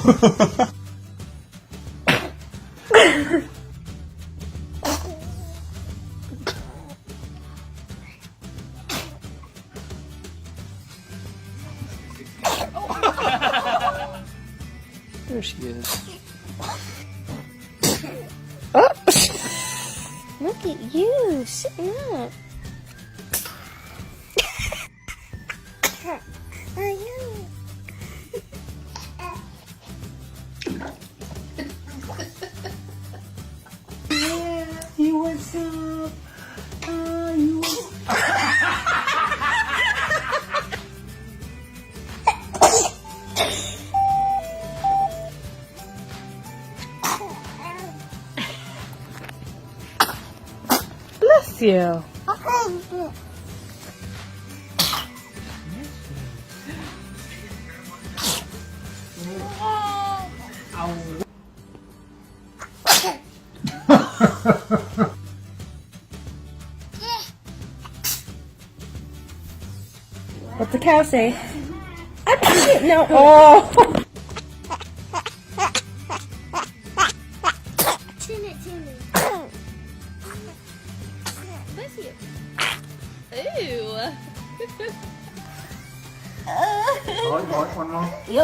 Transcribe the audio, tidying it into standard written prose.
There she is. Look at you sitting up. You what's up? You Bless you. What's the cow say? I can't know. Oh. Chin it to me. Bless you. Ew. One more. You